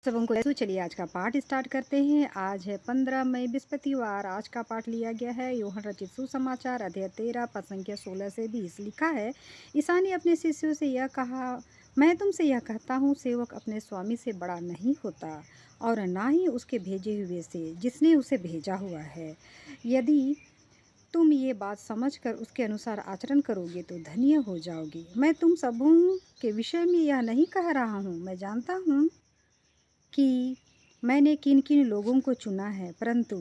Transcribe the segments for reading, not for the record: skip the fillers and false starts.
सबों को तो चलिए आज का पाठ स्टार्ट करते हैं। आज है 15 मई बृहस्पतिवार। आज का पाठ लिया गया है यूहन्ना रचित सुसमाचार अध्याय 13 पद संख्या 16 से 20। लिखा है, ईसा ने अपने शिष्यों से यह कहा, मैं तुमसे यह कहता हूँ, सेवक अपने स्वामी से बड़ा नहीं होता और ना ही उसके भेजे हुए से जिसने उसे भेजा हुआ है। यदि तुम ये बात समझकर उसके अनुसार आचरण करोगे तो धन्य हो जाओगे। मैं तुम सबों के विषय में यह नहीं कह रहा हूँ, मैं जानता हूँ कि मैंने किन-किन लोगों को चुना है, परंतु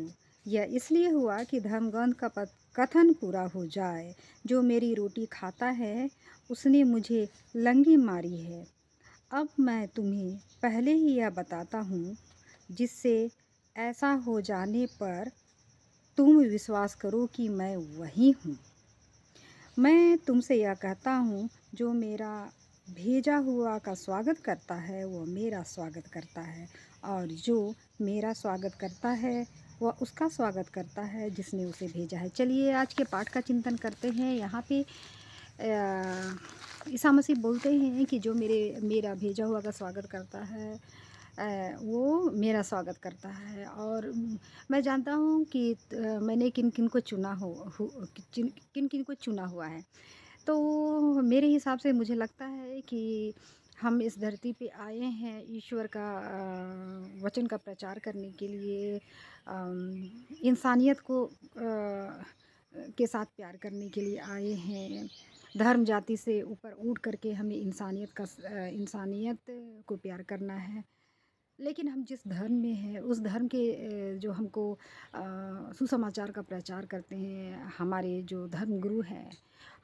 यह इसलिए हुआ कि धर्मग्रंथ का कथन पूरा हो जाए। जो मेरी रोटी खाता है, उसने मुझे लंगी मारी है। अब मैं तुम्हें पहले ही यह बताता हूँ, जिससे ऐसा हो जाने पर तुम विश्वास करो कि मैं वही हूँ। मैं तुमसे यह कहता हूँ, जो मेरा भेजा हुआ का स्वागत करता है वह मेरा स्वागत करता है, और जो मेरा स्वागत करता है वह उसका स्वागत करता है जिसने उसे भेजा है। चलिए आज के पाठ का चिंतन करते हैं। यहाँ पे ईसा मसीह बोलते हैं कि जो मेरा भेजा हुआ का स्वागत करता है वो मेरा स्वागत करता है। और मैं जानता हूँ कि मैंने किन किन को चुना किन किन को चुना हुआ है। तो मेरे हिसाब से मुझे लगता है कि हम इस धरती पे आए हैं ईश्वर का वचन का प्रचार करने के लिए, इंसानियत को के साथ प्यार करने के लिए आए हैं। धर्म जाति से ऊपर उठ करके हमें इंसानियत को प्यार करना है। लेकिन हम जिस धर्म में हैं उस धर्म के जो हमको सुसमाचार का प्रचार करते हैं, हमारे जो धर्म गुरु हैं,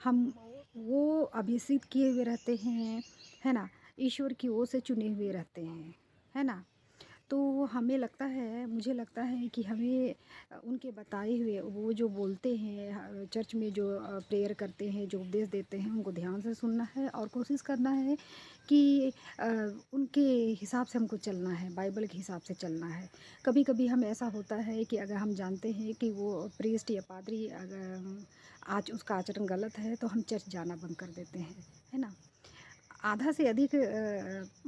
हम वो अभिषिक्त किए हुए रहते हैं, है ना? ईश्वर की ओर से चुने हुए रहते हैं, है ना? तो हमें लगता है, मुझे लगता है कि हमें उनके बताए हुए वो जो बोलते हैं, चर्च में जो प्रेयर करते हैं, जो उपदेश देते हैं, उनको ध्यान से सुनना है और कोशिश करना है कि अ, उनके हिसाब से हमको चलना है, बाइबल के हिसाब से चलना है। कभी-कभी हम ऐसा होता है कि अगर हम जानते हैं कि वो प्रीस्ट या पादरी अगर आज उसका आचरण गलत है, तो हम चर्च जाना बंद कर देते हैं, है ना? आधा से अधिक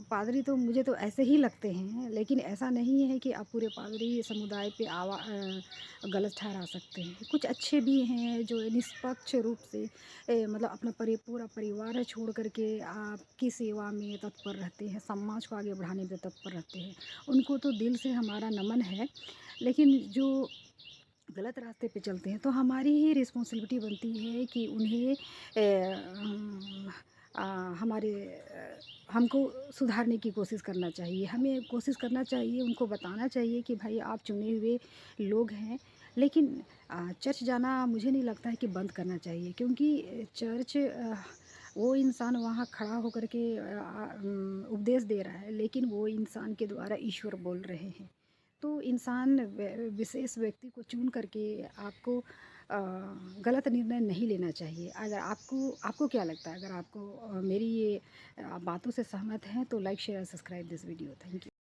पादरी तो मुझे तो ऐसे ही लगते हैं, लेकिन ऐसा नहीं है कि आप पूरे पादरी समुदाय पे गलत ठहरा सकते हैं। कुछ अच्छे भी हैं जो निष्पक्ष रूप से मतलब अपना पूरा परिवार छोड़ कर के आपकी सेवा में तत्पर रहते हैं, समाज को आगे बढ़ाने में तत्पर रहते हैं। उनको तो दिल से हमारा नमन है, लेकिन जो गलत रास्ते पे चलते हैं तो हमारी ही रिस्पॉन्सिबिलिटी बनती है कि उन्हें अ, हमारे हमको सुधारने की कोशिश करना चाहिए। हमें कोशिश करना चाहिए, उनको बताना चाहिए कि भाई आप चुने हुए लोग हैं। लेकिन चर्च जाना मुझे नहीं लगता है कि बंद करना चाहिए, क्योंकि चर्च वो इंसान वहाँ खड़ा होकर के उपदेश दे रहा है, लेकिन वो इंसान के द्वारा ईश्वर बोल रहे हैं। तो इंसान विशेष व्यक्ति को चुन करके आपको गलत निर्णय नहीं लेना चाहिए। अगर आपको आपको क्या लगता है? अगर आपको मेरी ये बातों से सहमत हैं तो like share subscribe this video. Thank you.